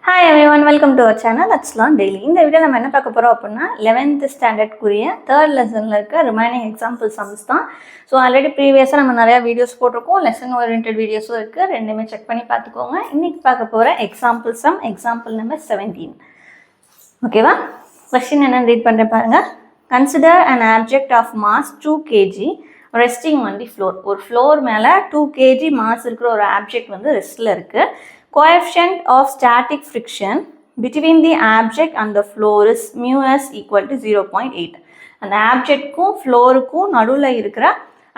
Hi everyone, welcome to our channel. Let's learn daily. இந்த video நம்ம என்ன பார்க்க போறோம் அப்படின்னா 11th ஸ்டாண்டர்ட் குரிய 3rd லெசன்ல இருக்க ரிமைனிங் எக்ஸாம்பிள் சம்ஸ் தான். ஸோ ஆல்ரெடி ப்ரீவியஸாக நம்ம நிறைய வீடியோஸ் போட்டிருக்கோம், லெசன் ஓரியன்டட் வீடியோஸும் இருக்குது, ரெண்டுமே செக் பண்ணி பார்த்துக்கோங்க. இன்னைக்கு பார்க்க போகிற எக்ஸாம்பிள் சம் எக்ஸாம்பிள் நம்பர் 17. ஓகேவா? கொஸ்டின் என்னன்னு ரீட் பண்ணுறேன் பாருங்க. Consider an object of mass 2 kg resting on the floor. ஒரு ஃப்ளோர் மேலே 2 kg மாஸ் இருக்கிற ஒரு ஆப்ஜெக்ட் வந்து ரெஸ்ட்டில் இருக்குது. Coefficient of static friction between the object and the floor is μs equal to 0.8. அந்த ஆப்ஜெக்ட்க்கும் ஃப்ளோருக்கும் நடுவில் இருக்கிற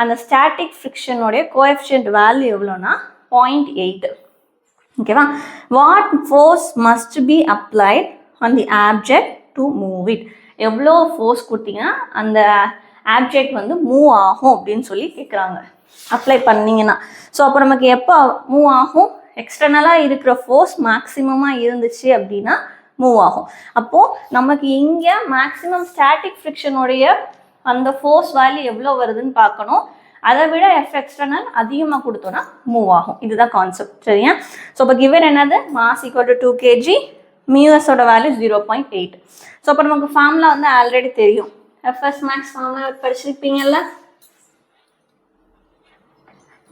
அந்த ஸ்டாட்டிக் ஃப்ரிக்ஷனுடைய கோஎஃபிஷியன்ட் வேல்யூ எவ்வளோனா 0.8. ஓகேவா? What force must be applied on the object to move it. எவ்வளோ ஃபோர்ஸ் கொடுத்தீங்கன்னா அந்த ஆப்ஜெக்ட் வந்து மூவ் ஆகும் அப்படின்னு சொல்லி கேட்குறாங்க. அப்ளை பண்ணிங்கன்னா ஸோ அப்போ நமக்கு எப்போ மூவ் ஆகும்? எக்ஸ்டர்னலாக இருக்கிற ஃபோர்ஸ் மேக்ஸிமமாக இருந்துச்சு அப்படின்னா மூவ் ஆகும். அப்போது நமக்கு இங்கே மேக்ஸிமம் ஸ்டாட்டிக் ஃப்ரிக்ஷனுடைய அந்த ஃபோர்ஸ் வேல்யூ எவ்வளோ வருதுன்னு பார்க்கணும். அதை விட எக்ஸ்டர்னல் அதிகமாக கொடுத்தோன்னா மூவ் ஆகும். இதுதான் கான்செப்ட், சரியா? ஸோ இப்போ கிவன் என்னது? மாஸ் ஈக்குவல் டு 2 kg, மியூஎஸோட வேல்யூ 0.8. ஸோ அப்போ நமக்கு ஃபார்முலா வந்து ஆல்ரெடி தெரியும். எஃப்எஸ் மேக்ஸ் ஃபார்முலா படிச்சிருப்பீங்கல்ல,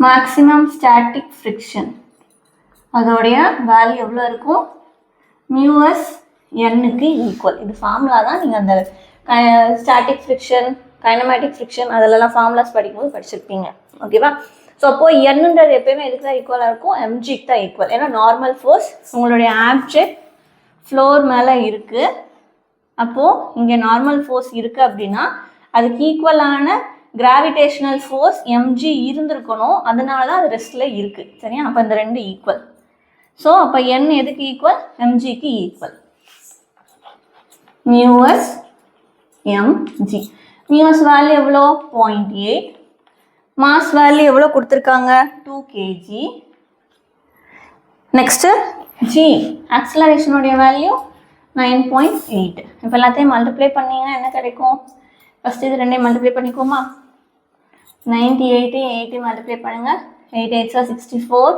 மேக்ஸிமம் ஸ்டாட்டிக் ஃப்ரிக்ஷன் அதோடைய வேல்யூ எவ்வளோ இருக்கும்? மியூஎஸ் எண்ணுக்கு ஈக்குவல். இது ஃபார்முலா தான். நீங்கள் அந்த ஸ்டாட்டிக் ஃப்ரிக்ஷன், கைனமேட்டிக் ஃப்ரிக்ஷன் அதிலெல்லாம் ஃபார்முலாஸ் படிக்கும்போது படிச்சிருப்பீங்க. ஓகேவா? ஸோ அப்போது எண்ணுன்றது எப்போயுமே எதுக்கு தான் ஈக்குவலாக இருக்கும்? எம்ஜிக்கு தான் ஈக்குவல். ஏன்னா நார்மல் ஃபோர்ஸ் உங்களுடைய ஆப்ஜெக்ட் ஃப்ளோர் மேலே இருக்குது. அப்போது இங்கே நார்மல் ஃபோர்ஸ் இருக்குது அப்படின்னா அதுக்கு ஈக்குவலான கிராவிடேஷனல் ஃபோர்ஸ் எம்ஜி இருந்திருக்கணும். அதனால தான் அது ரெஸ்ட்டில் இருக்குது, சரியா? அப்போ இந்த ரெண்டு ஈக்குவல். ஸோ அப்போ என் எதுக்கு ஈக்குவல்? எம்ஜிக்கு equal. Mu s MG. Mu s value எவ்வளோ? 0.8. மாஸ் வேல்யூ எவ்வளோ கொடுத்துருக்காங்க? 2 kg. நெக்ஸ்ட்டு ஜி ஆக்சலரேஷனுடைய வேல்யூ 9.8. இப்போ எல்லாத்தையும் மல்டிப்ளை பண்ணிங்கன்னா என்ன கிடைக்கும்? ஃபஸ்ட்டு இது ரெண்டையும் மல்டிப்ளை பண்ணிக்கோமா? 98 80 மல்டிப்ளை பண்ணுங்கள். 8 8 64,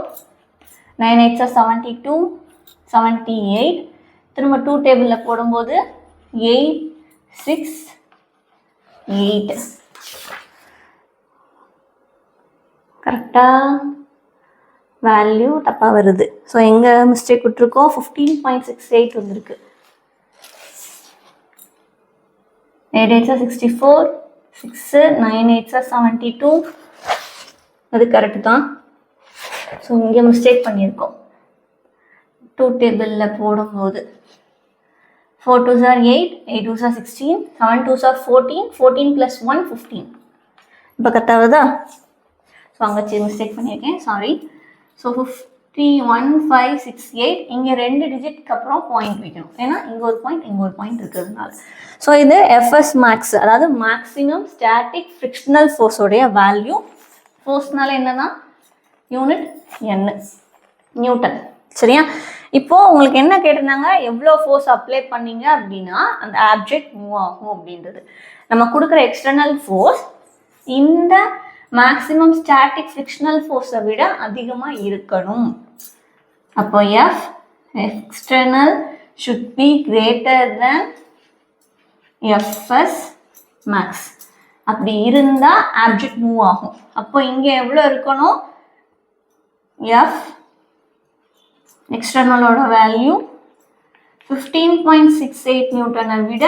9 8 72, 78. திரும்ப 2 டேபிளில் போடும்போது 8 6 8. கரெக்டாக வேல்யூ தப்பாக வருது. ஸோ எங்கே மிஸ்டேக் விட்டுருக்கோம்? 15.68 வந்துருக்கு. 8 8 64, 6 9 8 72. அது கரெக்டு தான். ஸோ இங்கே மிஸ்டேக் பண்ணியிருக்கோம். 2 டேபிளில் போடும்போது 4 2s are 8, 8 2s are 16, 7 2s are 14, 14 + 1 15. இப்போ கரெக்டாக வருதா? ஸோ அங்கே மிஸ்டேக் பண்ணியிருக்கேன், சாரி. ஸோ 51.568 இங்கே 2 டிஜிட்க்கு அப்புறம் பாயிண்ட் வைக்கணும். ஏன்னா இங்கே ஒரு பாயிண்ட் இங்கே ஒரு பாயிண்ட் இருக்கிறதுனால. ஸோ இது எஃப்எஸ் மேக்ஸ், அதாவது மேக்ஸிமம் ஸ்டாட்டிக் ஃப்ரிக்ஷனல் ஃபோர்ஸோடைய வேல்யூ. ஃபோர்ஸ்னால என்னன்னா யூனிட் என், நியூட்டன், சரியா? இப்போது உங்களுக்கு என்ன கேட்டிருந்தாங்க? எவ்வளோ ஃபோர்ஸ் அப்ளை பண்ணீங்க அப்படின்னா அந்த ஆப்ஜெக்ட் மூவ் ஆகும் அப்படின்றது. நம்ம கொடுக்குற எக்ஸ்டர்னல் ஃபோர்ஸ் இந்த மேக்ஸிமம் ஸ்டாட்டிக் ஃப்ரிக்ஷனல் ஃபோர்ஸை விட அதிகமாக இருக்கணும். அப்போ F external should be greater than FS max. அப்படி இருந்தால் ஆப்ஜெக்ட் மூவ் ஆகும். அப்போ இங்கே எவ்வளோ இருக்கணும்? எஃப் எக்ஸ்டர்னலோட வேல்யூ 15.68 நியூட்டனை விட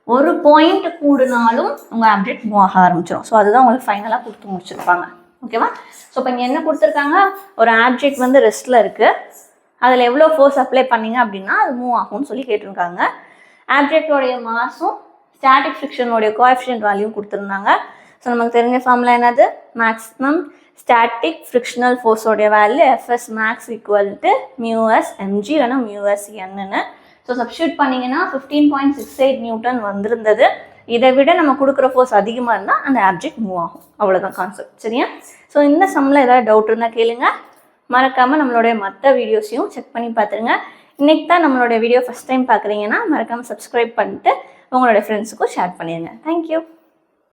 ஒரு பாயிண்ட் கூடுனாலும் உங்கள் ஆப்ஜெக்ட் மூவ் ஆக ஆரம்பிச்சிடும். ஸோ அதுதான் உங்களுக்கு ஃபைனலாக கொடுத்து முடிச்சிருப்பாங்க. ஓகேவா? ஸோ இப்போ இங்கே என்ன கொடுத்துருக்காங்க? ஒரு ஆப்ஜெக்ட் வந்து ரெஸ்ட்டில் இருக்குது, அதில் எவ்வளோ ஃபோர்ஸ் அப்ளை பண்ணிங்க அப்படின்னா அது மூவ் ஆகும்னு சொல்லி கேட்டிருக்காங்க. ஆப்ஜெக்டோடைய மாஸும் ஸ்டாட்டிக் ஃப்ரிக்ஷனோடைய கோஎஃபிஷியன்ட் வேல்யூவும் கொடுத்துருந்தாங்க. ஸோ நமக்கு தெரிஞ்ச ஃபார்முலா என்னது? மேக்ஸிமம் ஸ்டாட்டிக் ஃப்ரிக்ஷனல் ஃபோர்ஸோடைய value FS max equal to mu s MG இல்லைனா மியூஎஸ் என்னன்னு. ஸோ சப்ஸ்டியூட் பண்ணிங்கன்னா 15.68 நியூட்டன் வந்திருந்தது. இதை விட நம்ம கொடுக்குற ஃபோர்ஸ் அதிகமாக இருந்தால் அந்த ஆப்ஜெக்ட் மூவ் ஆகும். அவ்வளோதான் கான்செப்ட், சரியா? ஸோ இந்த சம்மில் ஏதாவது டவுட் இருந்தால் கேளுங்க. மறக்காமல் நம்மளுடைய மற்ற வீடியோஸையும் செக் பண்ணி பார்த்துருங்க. இன்றைக்கி தான் நம்மளுடைய வீடியோ ஃபஸ்ட் டைம் பார்க்குறீங்கன்னா மறக்காமல் சப்ஸ்கிரைப் பண்ணிட்டு உங்களுடைய ஃப்ரெண்ட்ஸுக்கும் ஷேர் பண்ணிடுங்க. தேங்க்யூ.